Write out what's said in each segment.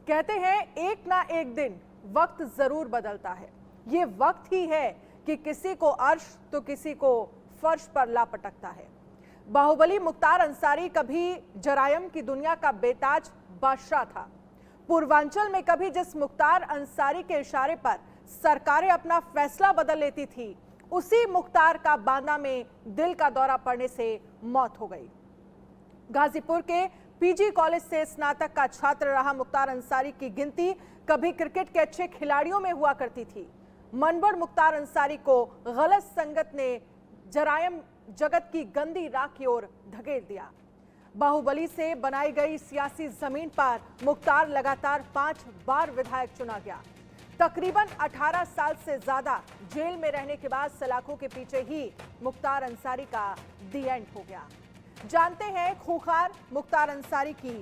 कहते हैं एक ना एक दिन वक्त जरूर बदलता है। ये वक्त ही है कि किसी को अर्श तो किसी को फर्श पर ला पटकता है। बाहुबली मुख्तार अंसारी कभी जरायम की दुनिया का बेताज बादशाह था। पूर्वांचल में कभी जिस मुख्तार अंसारी के इशारे पर सरकारें अपना फैसला बदल लेती थी, उसी मुख्तार का बांदा में दिल का दौरा पड़ने से मौत हो गई। गाजीपुर के पीजी कॉलेज से स्नातक का छात्र रहा मुख्तार अंसारी की गिनती कभी क्रिकेट के अच्छे खिलाड़ियों में हुआ करती थी। मनबड़ मुख्तार अंसारी को गलत संगत ने जरायम जगत की गंदी राह की ओर धकेल दिया। बाहुबली से बनाई गई सियासी जमीन पर मुख्तार लगातार 5 बार विधायक चुना गया। तकरीबन 18 साल से ज्यादा जेल में रहने के बाद सलाखों के पीछे ही मुख्तार अंसारी का दी एंड हो गया। जानते हैं खूंखार मुख्तार अंसारी की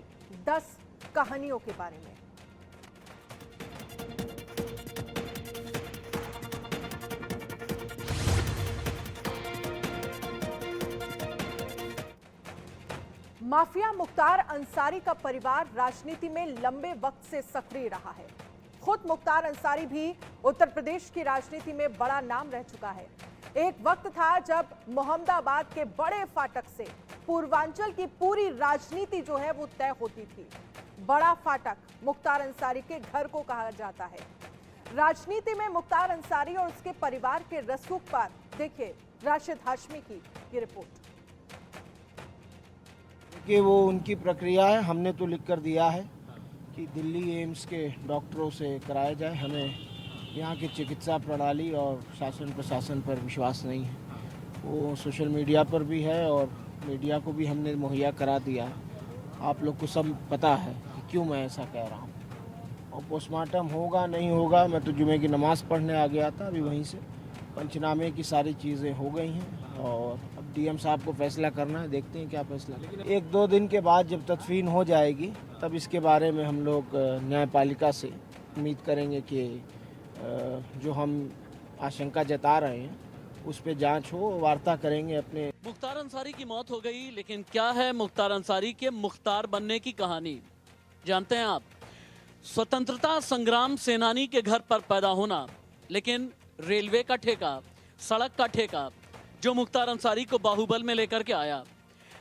10 कहानियों के बारे में। माफिया मुख्तार अंसारी का परिवार राजनीति में लंबे वक्त से सक्रिय रहा है। खुद मुख्तार अंसारी भी उत्तर प्रदेश की राजनीति में बड़ा नाम रह चुका है। एक वक्त था जब मोहम्मदाबाद के बड़े फाटक से पूर्वांचल की पूरी राजनीति जो है वो तय होती थी। बड़ा फाटक मुख्तार अंसारी के घर को कहा जाता है। राजनीति में मुख्तार अंसारी और उसके परिवार के रसूख पर देखिए राशिद हाशमी की ये रिपोर्ट। कि वो उनकी प्रक्रिया है, हमने तो लिख कर दिया है कि दिल्ली एम्स के डॉक्टरों से कराया जाए। हमें यहाँ की चिकित्सा प्रणाली और शासन प्रशासन पर विश्वास नहीं है। वो सोशल मीडिया पर भी है और मीडिया को भी हमने मुहैया करा दिया। आप लोग को सब पता है कि क्यों मैं ऐसा कह रहा हूँ। और पोस्टमार्टम होगा नहीं होगा, मैं तो जुमे की नमाज़ पढ़ने आ गया था। अभी वहीं से पंचनामे की सारी चीज़ें हो गई हैं और अब डीएम साहब को फैसला करना है। देखते हैं क्या फैसला। लेकिन 1-2 दिन के बाद जब तदफीन हो जाएगी तब इसके बारे में हम लोग न्यायपालिका से उम्मीद करेंगे कि जो हम आशंका जता रहे हैं उस पे जांच हो, वार्ता करेंगे अपने। मुख्तार अंसारी की मौत हो गई, लेकिन क्या है मुख्तार अंसारी के मुख्तार बनने की कहानी, जानते हैं आप? स्वतंत्रता संग्राम सेनानी के घर पर पैदा होना, लेकिन रेलवे का ठेका, सड़क का ठेका जो मुख्तार अंसारी को बाहुबल में लेकर के आया।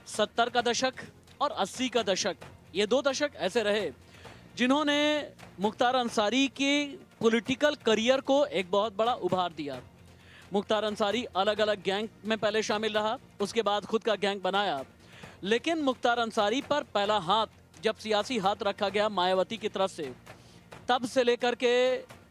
70 का दशक और 80 का दशक, ये 2 दशक ऐसे रहे जिन्होंने मुख्तार अंसारी के पॉलिटिकल करियर को एक बहुत बड़ा उभार दिया। मुख्तार अंसारी अलग अलग गैंग में पहले शामिल रहा, उसके बाद खुद का गैंग बनाया। लेकिन मुख्तार अंसारी पर पहला हाथ जब सियासी हाथ रखा गया मायावती की तरफ से, तब से लेकर के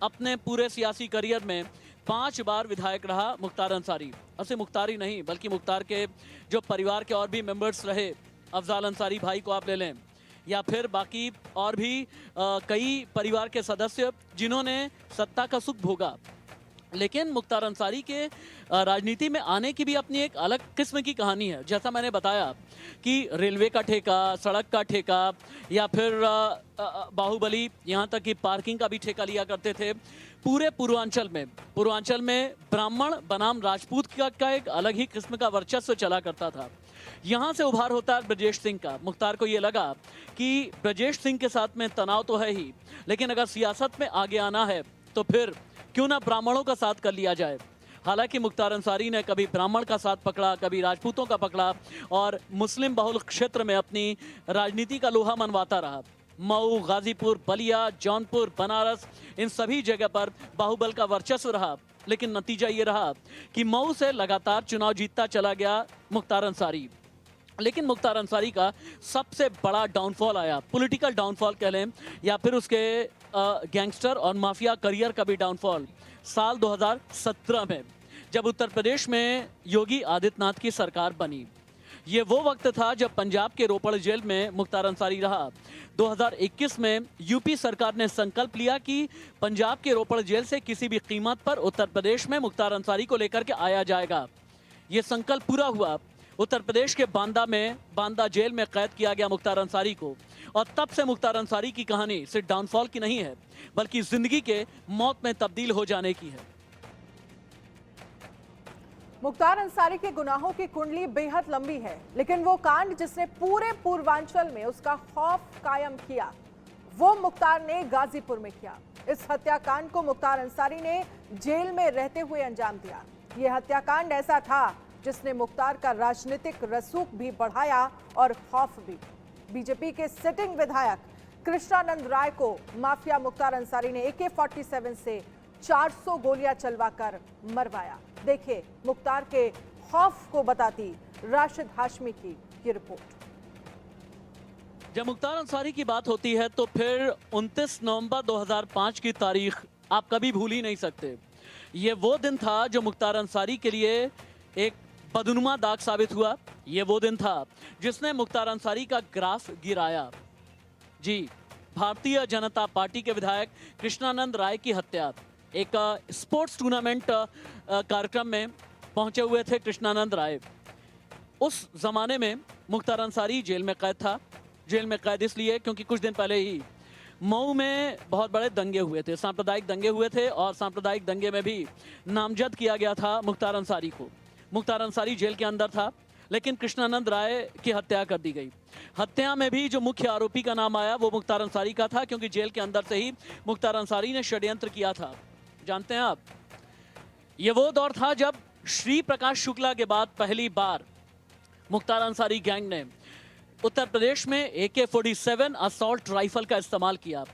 अपने पूरे सियासी करियर में 5 बार विधायक रहा मुख्तार अंसारी। और सिर्फ मुख्तार ही नहीं बल्कि मुख्तार के जो परिवार के और भी मेंबर्स रहे, अफजाल अंसारी भाई को आप ले लें या फिर बाकी और भी कई परिवार के सदस्य जिन्होंने सत्ता का सुख भोगा। लेकिन मुख्तार अंसारी के राजनीति में आने की भी अपनी एक अलग किस्म की कहानी है। जैसा मैंने बताया कि रेलवे का ठेका, सड़क का ठेका या फिर बाहुबली, यहाँ तक कि पार्किंग का भी ठेका लिया करते थे। पूरे पूर्वांचल में ब्राह्मण बनाम राजपूत का एक अलग ही किस्म का वर्चस्व चला करता था। यहाँ से उभार होता है ब्रजेश सिंह का। मुख्तार को ये लगा कि ब्रजेश सिंह के साथ में तनाव तो है ही, लेकिन अगर सियासत में आगे आना है तो फिर क्यों ना ब्राह्मणों का साथ कर लिया जाए। हालांकि मुख्तार अंसारी ने कभी ब्राह्मण का साथ पकड़ा, कभी राजपूतों का पकड़ा और मुस्लिम बहुल क्षेत्र में अपनी राजनीति का लोहा मनवाता रहा। मऊ, गाजीपुर, बलिया, जौनपुर, बनारस, इन सभी जगह पर बाहुबल का वर्चस्व रहा। लेकिन नतीजा ये रहा कि मऊ से लगातार चुनाव जीतता चला गया मुख्तार अंसारी। लेकिन मुख्तार अंसारी का सबसे बड़ा डाउनफॉल आया, पॉलिटिकल डाउनफॉल कह लें या फिर उसके गैंगस्टर और माफिया करियर का भी डाउनफॉल, साल 2017 में जब उत्तर प्रदेश में योगी आदित्यनाथ की सरकार बनी। ये वो वक्त था जब पंजाब के रोपड़ जेल में मुख्तार अंसारी रहा। 2021 में यूपी सरकार ने संकल्प लिया कि पंजाब के रोपड़ जेल से किसी भी कीमत पर उत्तर प्रदेश में मुख्तार अंसारी को लेकर के आया जाएगा। ये संकल्प पूरा हुआ। उत्तर प्रदेश के बांदा जेल में कैद किया गया मुख्तार अंसारी को। और तब से मुख्तार अंसारी की कहानी सिर्फ डाउनफॉल की नहीं है, बल्कि जिंदगी के मौत में तब्दील हो जाने की है। मुख्तार अंसारी के गुनाहों की कुंडली बेहद लंबी है, लेकिन वो कांड जिसने पूरे पूर्वांचल में उसका खौफ कायम किया वो मुख्तार ने गाजीपुर में किया। इस हत्याकांड को मुख्तार अंसारी ने जेल में रहते हुए अंजाम दिया। यह हत्याकांड ऐसा था जिसने मुख्तार का राजनीतिक रसूख भी बढ़ाया और खौफ भी। बीजेपी के सिटिंग विधायक कृष्णानंद राय को माफिया मुख्तार अंसारी ने AK-47 से 400 गोलियां चलवाकर मरवाया। देखिए मुख्तार के खौफ को बताती राशिद हाशमी की ये रिपोर्ट। जब मुख्तार अंसारी की बात होती है तो फिर 29 नवंबर 2005 की तारीख आप कभी भूल ही नहीं सकते। ये वो दिन था जो मुख्तार अंसारी के लिए एक बदनुमा दाग साबित हुआ। ये वो दिन था जिसने मुख्तार अंसारी का ग्राफ गिराया। जी, भारतीय जनता पार्टी के विधायक कृष्णानंद राय की हत्या। एक स्पोर्ट्स टूर्नामेंट कार्यक्रम में पहुंचे हुए थे कृष्णानंद राय। उस जमाने में मुख्तार अंसारी जेल में कैद था। जेल में कैद इसलिए क्योंकि कुछ दिन पहले ही मऊ में बहुत बड़े दंगे हुए थे, सांप्रदायिक दंगे हुए थे और सांप्रदायिक दंगे में भी नामजद किया गया था मुख्तार अंसारी को। मुख्तार अंसारी जेल के अंदर था, लेकिन कृष्णानंद राय की हत्या कर दी गई। हत्या में भी जो मुख्य आरोपी का नाम आया वो मुख्तार अंसारी का था, क्योंकि जेल के अंदर से ही मुख्तार अंसारी ने षड्यंत्र किया था। जानते हैं आप, ये वो दौर था जब श्री प्रकाश शुक्ला के बाद पहली बार मुख्तार अंसारी गैंग ने उत्तर प्रदेश में AK-47 असॉल्ट राइफल का इस्तेमाल किया।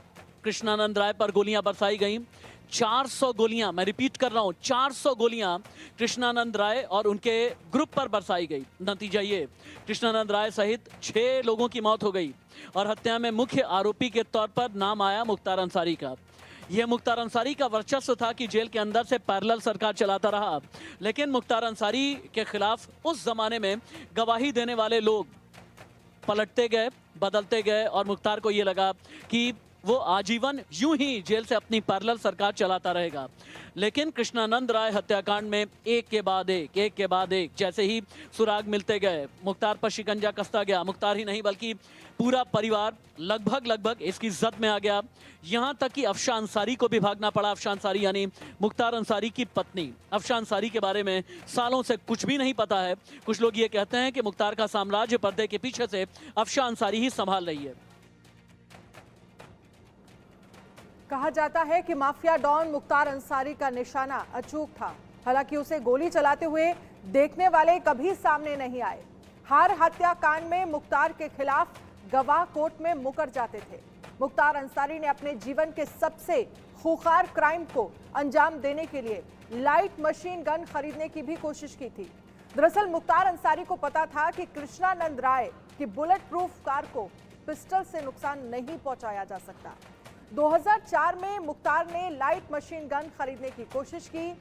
कृष्णानंद राय पर गोलियां बरसाई गईं। 400 गोलियां, मैं रिपीट कर रहा हूं, 400 गोलियां कृष्णानंद राय और उनके ग्रुप पर बरसाई गई। नतीजा ये, कृष्णानंद राय सहित 6 लोगों की मौत हो गई और हत्या में मुख्य आरोपी के तौर पर नाम आया मुख्तार अंसारी का। यह मुख्तार अंसारी का वर्चस्व था कि जेल के अंदर से पैरेलल सरकार चलाता रहा, लेकिन मुख्तार अंसारी के खिलाफ उस जमाने में गवाही देने वाले लोग पलटते गए, बदलते गए और मुख्तार को ये लगा कि वो आजीवन यूं ही जेल से अपनी पैरेलल सरकार चलाता रहेगा। लेकिन कृष्णानंद राय हत्याकांड में एक के बाद एक जैसे ही सुराग मिलते गए, मुख्तार पर शिकंजा कसता गया। मुख्तार ही नहीं बल्कि पूरा परिवार लगभग इसकी जद में आ गया। यहाँ तक कि अफशा अंसारी को भी भागना पड़ा। अफशा अंसारी यानी मुख्तार अंसारी की पत्नी। अफशा अंसारी के बारे में सालों से कुछ भी नहीं पता है। कुछ लोग ये कहते हैं कि मुख्तार का साम्राज्य पर्दे के पीछे से अफशा अंसारी ही संभाल रही है। कहा जाता है कि माफिया डॉन मुख्तार अंसारी का निशाना अचूक था। हालांकि उसे गोली चलाते हुए देखने वाले कभी सामने नहीं आए। हर हत्याकांड में मुख्तार के खिलाफ गवाह कोर्ट में मुकर जाते थे। मुख्तार अंसारी ने अपने जीवन के सबसे खूंखार क्राइम को अंजाम देने के लिए लाइट मशीन गन खरीदने की भी कोशिश की थी। दरअसल मुख्तार अंसारी को पता था कि कृष्णानंद राय की बुलेट प्रूफ कार को पिस्टल से नुकसान नहीं पहुंचाया जा सकता। 2004 में मुख्तार ने लाइट मशीन गन खरीदने की कोशिश की।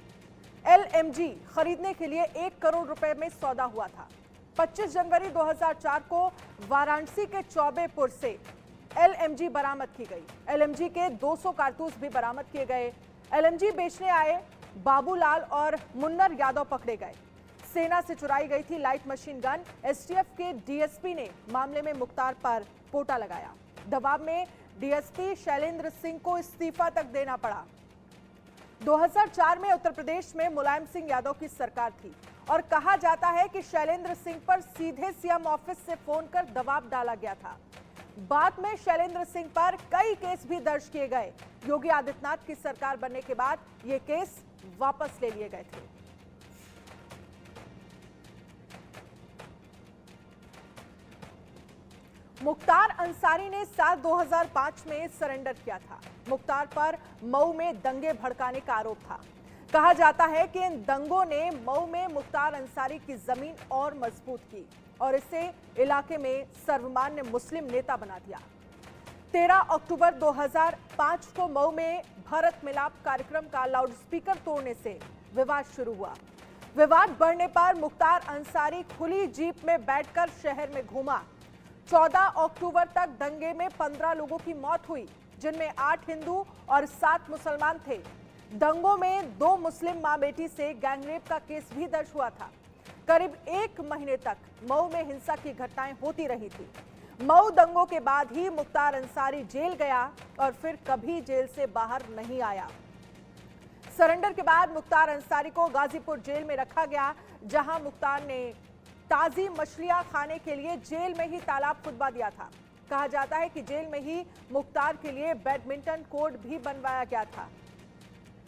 LMG खरीदने के लिए 1 करोड़ रुपए में सौदा हुआ था। 25 जनवरी 2004 को वाराणसी के चौबेपुर से LMG बरामद की गई। LMG के 200 कारतूस भी बरामद किए गए। LMG बेचने आए बाबूलाल और मुन्नर यादव पकड़े गए। सेना से चुराई गई थी लाइट मशीन गन। STF के DSP ने मामले में मुख्तार पर पोटा लगाया। दबाव में DSP शैलेंद्र सिंह को इस्तीफा तक देना पड़ा। 2004 में उत्तर प्रदेश में मुलायम सिंह यादव की सरकार थी और कहा जाता है कि शैलेंद्र सिंह पर सीधे CM ऑफिस से फोन कर दबाव डाला गया था। बाद में शैलेंद्र सिंह पर कई केस भी दर्ज किए गए। योगी आदित्यनाथ की सरकार बनने के बाद ये केस वापस ले लिए गए थे। मुख्तार अंसारी ने साल 2005 में सरेंडर किया था। मुख्तार पर मऊ में दंगे भड़काने का आरोप था। कहा जाता है कि इन दंगों ने मऊ में मुख्तार अंसारी की जमीन और मजबूत की और इसे इलाके में सर्वमान्य मुस्लिम नेता बना दिया। 13 अक्टूबर 2005 को मऊ में भारत मिलाप कार्यक्रम का लाउडस्पीकर तोड़ने से विवाद शुरू हुआ। विवाद बढ़ने पर मुख्तार अंसारी खुली जीप में बैठकर शहर में घूमा। 14 अक्टूबर तक दंगे में 15 लोगों की मौत हुई, जिनमें 8 हिंदू और 7 मुसलमान थे। दंगों में 2 मुस्लिम मां बेटी से गैंगरेप का केस भी दर्ज हुआ था। करीब 1 महीने तक मऊ में हिंसा की घटनाएं होती रही थी। मऊ दंगों के बाद ही मुख्तार अंसारी जेल गया और फिर कभी जेल से बाहर नहीं आया। सरेंडर के बाद मुख्तार अंसारी को गाजीपुर जेल में रखा गया, जहां मुख्तार ने ताजी मछलियां खाने के लिए जेल में ही तालाब खुदवा दिया था। कहा जाता है कि जेल में ही मुख्तार के लिए बैडमिंटन कोर्ट भी बनवाया गया था।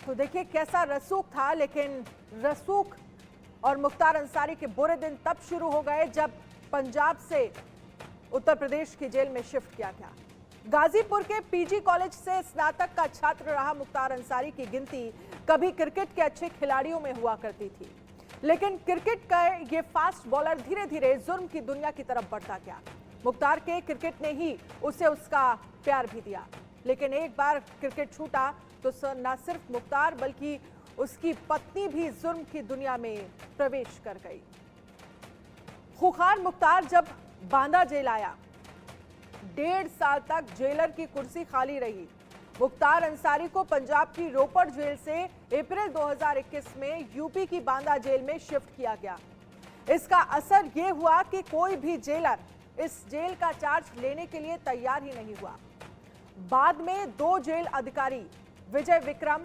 तो देखिए कैसा रसूख था, लेकिन रसूख और मुख्तार अंसारी के बुरे दिन तब शुरू हो गए जब पंजाब से उत्तर प्रदेश की जेल में शिफ्ट किया गया। गाजीपुर के पीजी कॉलेज से स्नातक का छात्र रहा मुख्तार अंसारी की गिनती कभी क्रिकेट के अच्छे खिलाड़ियों में हुआ करती थी, लेकिन क्रिकेट का ये फास्ट बॉलर धीरे धीरे जुर्म की दुनिया की तरफ बढ़ता गया। मुख्तार के क्रिकेट ने ही उसे उसका प्यार भी दिया, लेकिन एक बार क्रिकेट छूटा तो न सिर्फ मुख्तार बल्कि उसकी पत्नी भी जुर्म की दुनिया में प्रवेश कर गई। खूंखार मुख्तार जब बांदा जेल आया, 1.5 साल तक जेलर की कुर्सी खाली रही। मुख्तार अंसारी को पंजाब की रोपड़ जेल से अप्रैल 2021 में यूपी की बांदा जेल में शिफ्ट किया गया। इसका असर यह हुआ कि कोई भी जेलर इस जेल का चार्ज लेने के लिए तैयार ही नहीं हुआ। बाद में 2 जेल अधिकारी विजय विक्रम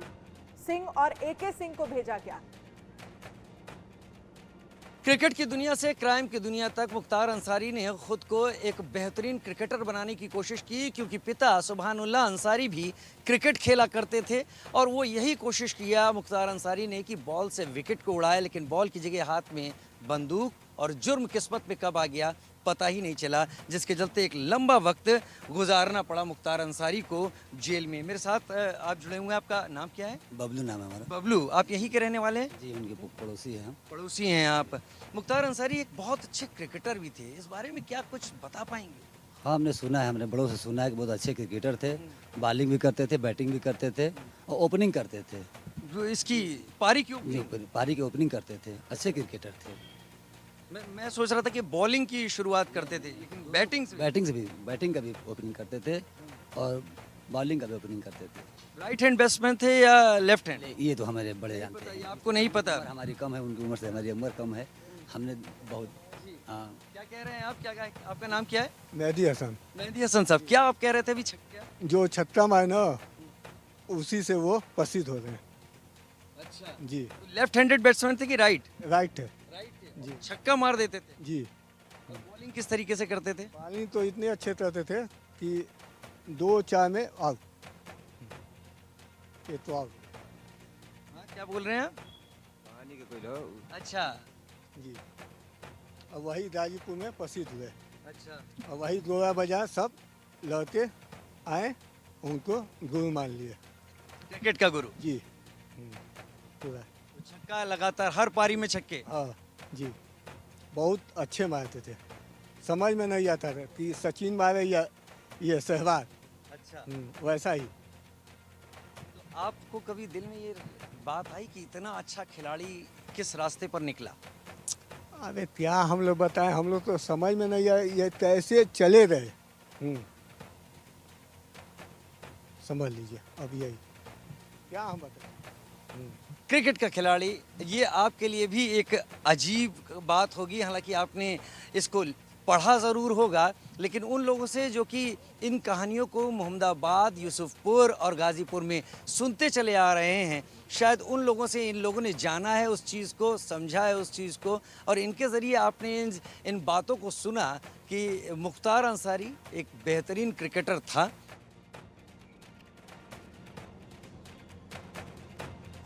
सिंह और एके सिंह को भेजा गया। क्रिकेट की दुनिया से क्राइम की दुनिया तक मुख्तार अंसारी ने खुद को एक बेहतरीन क्रिकेटर बनाने की कोशिश की, क्योंकि पिता सुभानुल्लाह अंसारी भी क्रिकेट खेला करते थे और वो यही कोशिश किया मुख्तार अंसारी ने कि बॉल से विकेट को उड़ाए, लेकिन बॉल की जगह हाथ में बंदूक, और जुर्म किस्मत में कब आ गया पता ही नहीं चला, जिसके चलते एक लंबा वक्त गुजारना पड़ा मुख्तार अंसारी को जेल में। मेरे साथ आप जुड़े हुए हैं, आपका नाम क्या है? बबलू नाम है हमारा। बबलू, आप यहीं के रहने वाले हैं? जी, उनके पड़ोसी हैं हम। पड़ोसी हैं आप। मुख्तार अंसारी एक बहुत अच्छे क्रिकेटर भी थे, इस बारे में क्या कुछ बता पाएंगे? हाँ, हमने सुना है, हमने बड़ों से सुना है कि बहुत अच्छे क्रिकेटर थे। बॉलिंग भी करते थे, बैटिंग भी करते थे और ओपनिंग करते थे। जो इसकी पारी की जी, पारी की ओपनिंग करते थे, अच्छे क्रिकेटर थे। मैं सोच रहा था कि बॉलिंग की शुरुआत करते थे, लेकिन बैटिंग का भी ओपनिंग करते थे और बॉलिंग का भी ओपनिंग करते थे। राइट हैंड बैट्समैन थे या लेफ्ट हैंड? ये तो हमारे बड़े जानते हैं। आपको नहीं पता? उम्र हमारी कम है, उनकी उम्र से हमारी उम्र कम है। हमने बहुत हाँ। क्या कह रहे हैं आप? क्या आपका नाम क्या है? मेहदी हसन। मेहदी हसन साहब, क्या आप कह रहे थे अभी? छक्का? जो छक्का मारे ना, उसी से वो प्रसिद्ध होते हैं। अच्छा जी। लेफ्ट हैंडेड बैट्समैन थे कि राइट? राइट है जी। छक्का मार देते थे जी। बॉलिंग किस तरीके से करते थे? बॉलिंग तो इतने अच्छे करते थे कि 2-4 में आउट। ये तो आउट। हाँ, क्या बोल रहे हैं आप? पानी के कोई लो। अच्छा जी। और वही गाजीपुर में प्रसिद्ध हुए। अच्छा। और वही गोरा बाजार सब लड़के आए, उनको गुरु मान लिए। क्रिकेट का गुरु जी। पूरा। तो छक्का लगातार हर पारी में छक्के। हाँ जी, बहुत अच्छे मारते थे। समझ में नहीं आता था कि सचिन मारे या ये सहवाग। अच्छा। वैसा ही। तो आपको कभी दिल में ये बात आई कि इतना अच्छा खिलाड़ी किस रास्ते पर निकला? अरे क्या हम लोग बताएं, हम लोग तो समझ में नहीं आया ये कैसे चले गए। समझ लीजिए, अब यही क्या हम बताएं। क्रिकेट का खिलाड़ी, ये आपके लिए भी एक अजीब बात होगी। हालांकि आपने इसको पढ़ा ज़रूर होगा, लेकिन उन लोगों से जो कि इन कहानियों को मोहम्मदाबाद, यूसुफपुर और गाज़ीपुर में सुनते चले आ रहे हैं, शायद उन लोगों से इन लोगों ने जाना है उस चीज़ को, समझा है उस चीज़ को, और इनके ज़रिए आपने इन बातों को सुना कि मुख्तार अंसारी एक बेहतरीन क्रिकेटर था।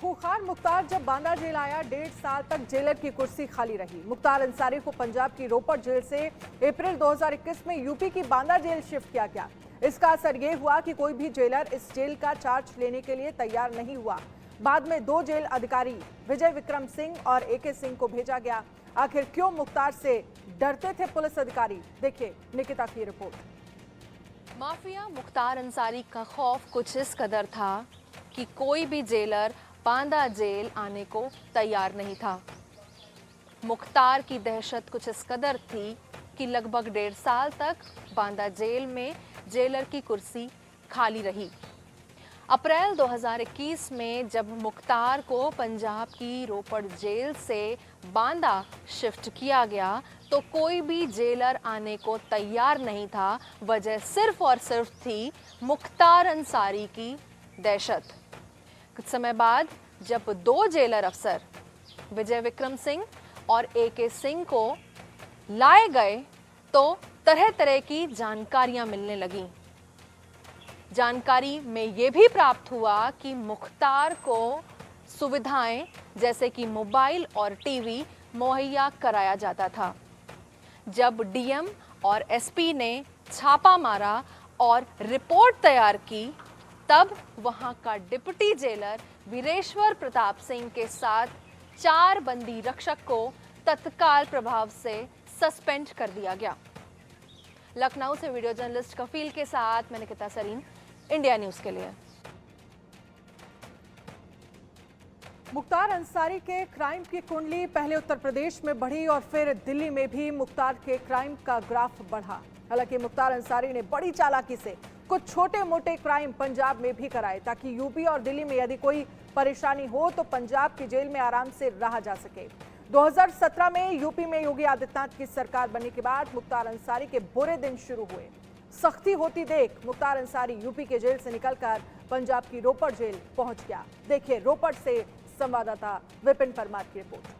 खूंखार मुख्तार जब बांदा जेल आया, 1.5 साल तक जेलर की कुर्सी खाली रही। मुख्तार अंसारी को पंजाब की रोपड़ जेल से अप्रैल 2021 में यूपी की बांदा जेल शिफ्ट किया गया। इसका असर ये हुआ कि कोई भी जेलर इस जेल का चार्ज लेने के लिए तैयार नहीं हुआ। बाद में 2 जेल अधिकारी विजय विक्रम सिंह और एके सिंह को भेजा गया। आखिर क्यों मुख्तार से डरते थे पुलिस अधिकारी? देखिए निकिता की रिपोर्ट। माफिया मुख्तार अंसारी का खौफ कुछ इस कदर था कि कोई भी जेलर बांदा जेल आने को तैयार नहीं था। मुख्तार की दहशत कुछ इस कदर थी कि लगभग 1.5 साल तक बांदा जेल में जेलर की कुर्सी खाली रही। अप्रैल 2021 में जब मुख्तार को पंजाब की रोपड़ जेल से बांदा शिफ्ट किया गया तो कोई भी जेलर आने को तैयार नहीं था। वजह सिर्फ और सिर्फ थी मुख्तार अंसारी की दहशत। कुछ समय बाद जब 2 जेलर अफसर विजय विक्रम सिंह और एके सिंह को लाए गए तो तरह तरह की जानकारियां मिलने लगीं। जानकारी में यह भी प्राप्त हुआ कि मुख्तार को सुविधाएं जैसे कि मोबाइल और टीवी मुहैया कराया जाता था। जब डीएम और एसपी ने छापा मारा और रिपोर्ट तैयार की, तब वहां का डिप्टी जेलर वीरेश्वर प्रताप सिंह के साथ 4 बंदी रक्षक को तत्काल प्रभाव से सस्पेंड कर दिया गया। लखनऊ से वीडियो जर्नलिस्ट कफील के साथ मैं निकिता सरीन, इंडिया न्यूज़ के लिए। मुख्तार अंसारी के क्राइम की कुंडली पहले उत्तर प्रदेश में बढ़ी और फिर दिल्ली में भी मुख्तार के क्राइम का ग्राफ बढ़ा। हालांकि मुख्तार अंसारी ने बड़ी चालाकी से कुछ छोटे मोटे क्राइम पंजाब में भी कराए ताकि यूपी और दिल्ली में यदि कोई परेशानी हो तो पंजाब की जेल में आराम से रहा जा सके। 2017 में यूपी में योगी आदित्यनाथ की सरकार बनने के बाद मुख्तार अंसारी के बुरे दिन शुरू हुए। सख्ती होती देख मुख्तार अंसारी यूपी के जेल से निकलकर पंजाब की रोपड़ जेल पहुंच गया। देखिए रोपड़ से संवाददाता विपिन परमार की रिपोर्ट।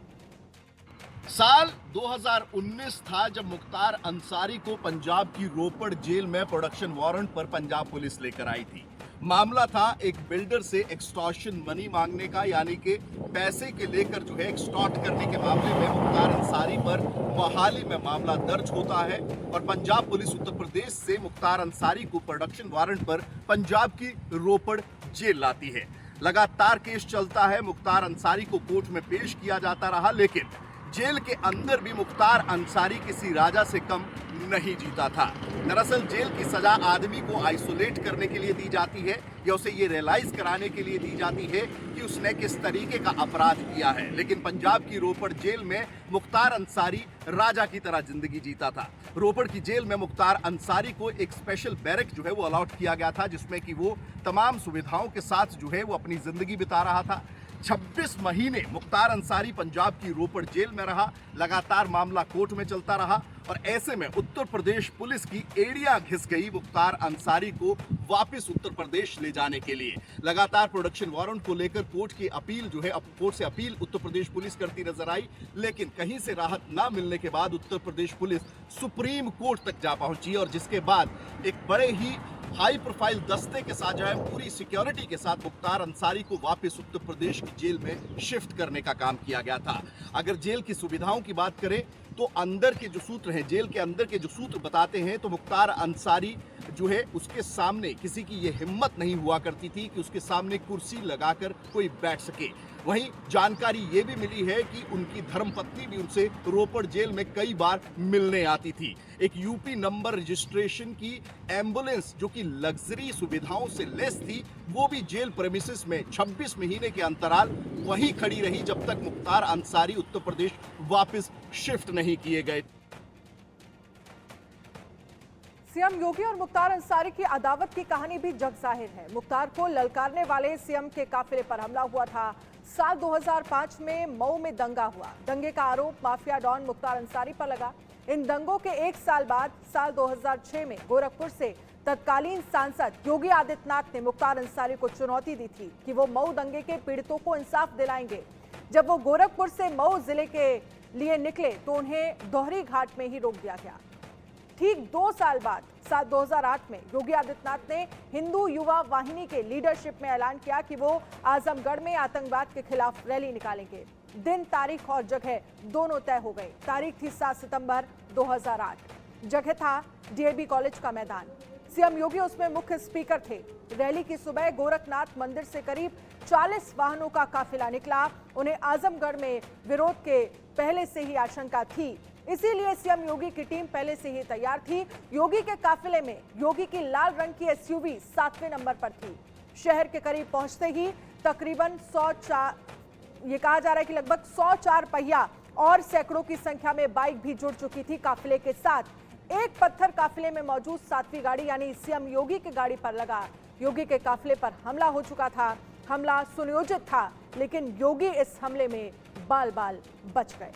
साल 2019 था जब मुख्तार अंसारी को पंजाब की रोपड़ जेल में प्रोडक्शन वारंट पर पंजाब पुलिस लेकर आई थी। मामला था एक बिल्डर से एक्सटॉर्शन मनी मांगने का, यानी कि पैसे के लेकर जो है एक्सटॉर्ट करने के मामले में मुख्तार अंसारी पर मोहाली में मामला दर्ज होता है और पंजाब पुलिस उत्तर प्रदेश से मुख्तार अंसारी को प्रोडक्शन वारंट पर पंजाब की रोपड़ जेल लाती है। लगातार केस चलता है, मुख्तार अंसारी को कोर्ट में पेश किया जाता रहा, लेकिन जेल के अंदर भी मुख्तार अंसारी किसी राजा से कम नहीं जीता था। दरअसल जेल की सजा आदमी को आइसोलेट करने के लिए दी जाती है या उसे ये रियलाइज कराने के लिए दी जाती है कि उसने किस तरीके का अपराध किया है। लेकिन पंजाब की रोपड़ जेल में मुख्तार अंसारी राजा की तरह जिंदगी जीता था। रोपड़ की जेल में मुख्तार अंसारी को एक स्पेशल बैरक जो है वो अलॉट किया गया था, जिसमें कि वो तमाम सुविधाओं के साथ जो है वो अपनी जिंदगी बिता रहा था। 26 महीने मुख्तार अंसारी पंजाब की रोपड़ जेल में रहा। लगातार मामला कोर्ट में चलता रहा और ऐसे में उत्तर प्रदेश पुलिस की एड़ियां घिस गई मुख्तार अंसारी को वापस उत्तर प्रदेश ले जाने के लिए। लगातार प्रोडक्शन वारंट को लेकर कोर्ट की अपील जो है कोर्ट से अपील उत्तर प्रदेश पुलिस करती नजर आई, लेकिन कहीं से राहत ना मिलने के बाद Uttar Pradesh police supreme court तक जा पहुंची और जिसके बाद एक बड़े ही हाई प्रोफाइल दस्ते के साथ जो है पूरी सिक्योरिटी के साथ मुख्तार अंसारी को वापस उत्तर प्रदेश की जेल में शिफ्ट करने का काम किया गया था। अगर जेल की सुविधाओं की बात करें तो अंदर के जो सूत्र हैं, जेल के अंदर के जो सूत्र बताते हैं तो मुख्तार अंसारी जो है उसके सामने किसी की ये हिम्मत नहीं हुआ करती थी कि उसके सामने कुर्सी लगाकर कोई बैठ सके। वहीं जानकारी ये भी मिली है कि उनकी धर्मपत्नी भी उनसे रोपड़ जेल में कई बार मिलने आती थी। एक यूपी नंबर रजिस्ट्रेशन की एम्बुलेंस जो कि लग्जरी सुविधाओं से लैस थी, वो भी जेल प्रेमिसेस में 26 महीने के अंतराल वहीं खड़ी रही जब तक मुख्तार अंसारी उत्तर प्रदेश वापस शिफ्ट नहीं किए गए। सीएम योगी और मुख्तार अंसारी की अदावत की कहानी भी जग जाहिर है। मुख्तार को ललकारने वाले सीएम के काफिले पर हमला हुआ था। साल 2005 में मऊ में दंगा हुआ। दंगे का आरोप माफिया डॉन मुख्तार अंसारी पर लगा। इन दंगों के 1 साल बाद साल 2006 में गोरखपुर से तत्कालीन सांसद योगी आदित्यनाथ ने मुख्तार अंसारी को चुनौती दी थी कि वो मऊ दंगे के पीड़ितों को इंसाफ दिलाएंगे। जब वो गोरखपुर से मऊ जिले के लिए निकले तो उन्हें दोहरी घाट में ही रोक दिया गया। ठीक 2 साल बाद साल 2008 में योगी आदित्यनाथ ने हिंदू युवा वाहिनी के लीडरशिप में ऐलान किया कि वो आजमगढ़ में आतंकवाद के खिलाफ रैली निकालेंगे। दिन, तारीख और जगह दोनों तय हो गए। तारीख थी 7 सितंबर 2008। जगह था डीएवी कॉलेज का मैदान। सीएम योगी उसमें मुख्य स्पीकर थे। रैली की सुबह गोरखनाथ मंदिर से करीब 40 वाहनों का काफिला निकला। उन्हें आजमगढ़ में विरोध के पहले से ही आशंका थी, इसीलिए सीएम योगी की टीम पहले से ही तैयार थी। योगी के काफिले में योगी की लाल रंग की एसयूवी 7वें नंबर पर थी। शहर के करीब पहुंचते ही तकरीबन 104, ये कहा जा रहा है कि लगभग 104 पहिया और सैकड़ों की संख्या में बाइक भी जुड़ चुकी थी काफिले के साथ। एक पत्थर काफिले में मौजूद 7वीं गाड़ी यानी सीएम योगी की गाड़ी पर लगा। योगी के काफिले पर हमला हो चुका था। हमला सुनियोजित था, लेकिन योगी इस हमले में बाल बाल बच गए।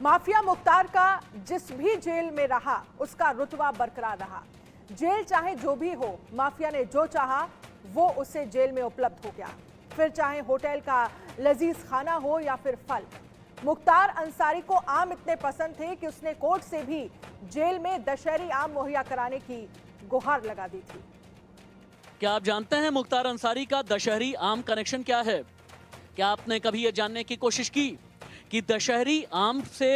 माफिया मुख्तार का जिस भी जेल में रहा उसका रुतबा बरकरार रहा। जेल चाहे जो भी हो, माफिया ने जो चाहा वो उसे जेल में उपलब्ध हो गया। फिर चाहे होटल का लजीज खाना हो या फिर फल, मुख्तार अंसारी को आम इतने पसंद थे कि उसने कोर्ट से भी जेल में दशहरी आम मुहैया कराने की गुहार लगा दी थी। क्या आप जानते हैं मुख्तार अंसारी का दशहरी आम कनेक्शन क्या है? क्या आपने कभी यह जानने की कोशिश की कि दशहरी आम से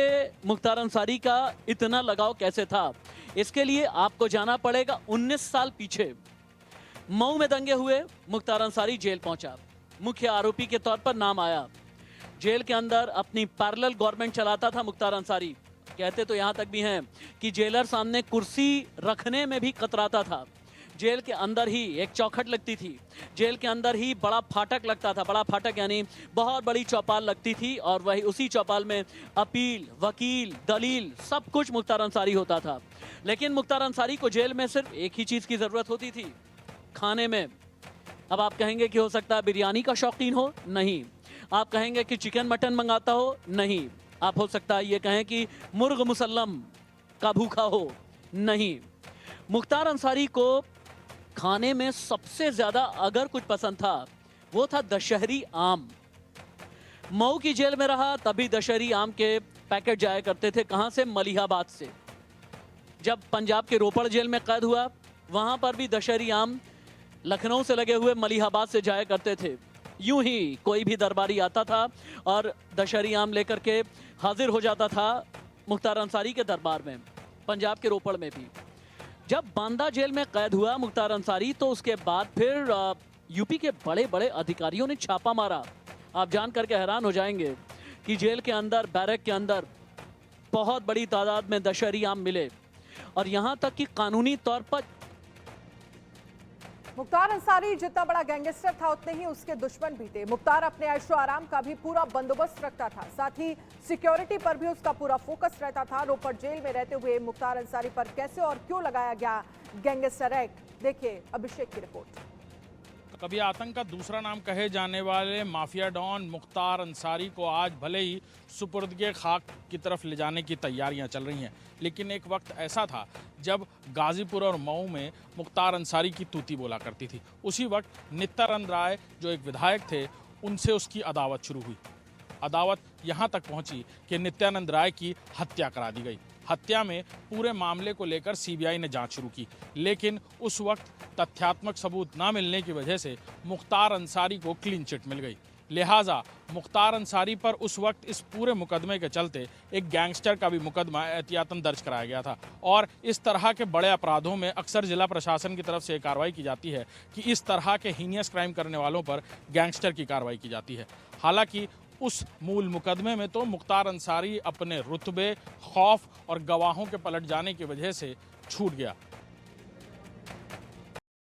मुख्तार अंसारी का इतना लगाव कैसे था? इसके लिए आपको जाना पड़ेगा 19 साल पीछे। मऊ में दंगे हुए, मुख्तार अंसारी जेल पहुंचा, मुख्य आरोपी के तौर पर नाम आया। जेल के अंदर अपनी पैरेलल गवर्नमेंट चलाता था मुख्तार अंसारी। कहते तो यहां तक भी हैं कि जेलर सामने कुर्सी रखने में भी कतराता था। जेल के अंदर ही एक चौखट लगती थी, जेल के अंदर ही बड़ा फाटक लगता था। बड़ा फाटक यानी बहुत बड़ी चौपाल लगती थी और वही उसी चौपाल में अपील, वकील, दलील सब कुछ मुख्तार अंसारी होता था। लेकिन मुख्तार अंसारी को जेल में सिर्फ एक ही चीज की जरूरत होती थी, खाने में। अब आप कहेंगे कि हो सकता है बिरयानी का शौकीन हो, नहीं। आप कहेंगे कि चिकन मटन मंगाता हो, नहीं। आप हो सकता है ये कहें कि मुर्ग मुसल्लम का भूखा हो, नहीं। मुख्तार अंसारी को खाने में सबसे ज्यादा अगर कुछ पसंद था वो था दशहरी आम। मऊ की जेल में रहा तभी दशहरी आम के पैकेट जाया करते थे। कहां से? मलिहाबाद से। जब पंजाब के रोपड़ जेल में कैद हुआ वहां पर भी दशहरी आम लखनऊ से लगे हुए मलिहाबाद से जाया करते थे। यूं ही कोई भी दरबारी आता था और दशहरी आम लेकर के हाजिर हो जाता था मुख्तार अंसारी के दरबार में, पंजाब के रोपड़ में भी। जब बांदा जेल में कैद हुआ मुख्तार अंसारी तो उसके बाद फिर यूपी के बड़े बड़े अधिकारियों ने छापा मारा। आप जान करके हैरान हो जाएंगे कि जेल के अंदर, बैरक के अंदर बहुत बड़ी तादाद में दशहरी आम मिले और यहां तक कि कानूनी तौर पर मुख्तार अंसारी जितना बड़ा गैंगस्टर था उतने ही उसके दुश्मन भी थे। मुख्तार अपने ऐशो आराम का भी पूरा बंदोबस्त रखता था, साथ ही सिक्योरिटी पर भी उसका पूरा फोकस रहता था। रोपड़ जेल में रहते हुए मुख्तार अंसारी पर कैसे और क्यों लगाया गया गैंगस्टर एक्ट, देखिए अभिषेक की रिपोर्ट। कभी आतंक का दूसरा नाम कहे जाने वाले माफिया डॉन मुख्तार अंसारी को आज भले ही सुपुर्दगी खाक की तरफ ले जाने की तैयारियां चल रही हैं, लेकिन एक वक्त ऐसा था जब गाजीपुर और मऊ में मुख्तार अंसारी की तूती बोला करती थी। उसी वक्त नित्यानंद राय जो एक विधायक थे उनसे उसकी अदावत शुरू हुई। अदावत यहाँ तक पहुँची कि नित्यानंद राय की हत्या करा दी गई। हत्या में पूरे मामले को लेकर सीबीआई ने जांच शुरू की, लेकिन उस वक्त तथ्यात्मक सबूत न मिलने की वजह से मुख्तार अंसारी को क्लीन चिट मिल गई। लिहाजा मुख्तार अंसारी पर उस वक्त इस पूरे मुकदमे के चलते एक गैंगस्टर का भी मुकदमा एहतियातन दर्ज कराया गया था। और इस तरह के बड़े अपराधों में अक्सर जिला प्रशासन की तरफ से कार्रवाई की जाती है कि इस तरह के हीनियस क्राइम करने वालों पर गैंगस्टर की कार्रवाई की जाती है। हालांकि उस मूल मुकदमे में तो मुख्तार अंसारी अपने रुतबे, खौफ और गवाहों के पलट जाने की वजह से छूट गया।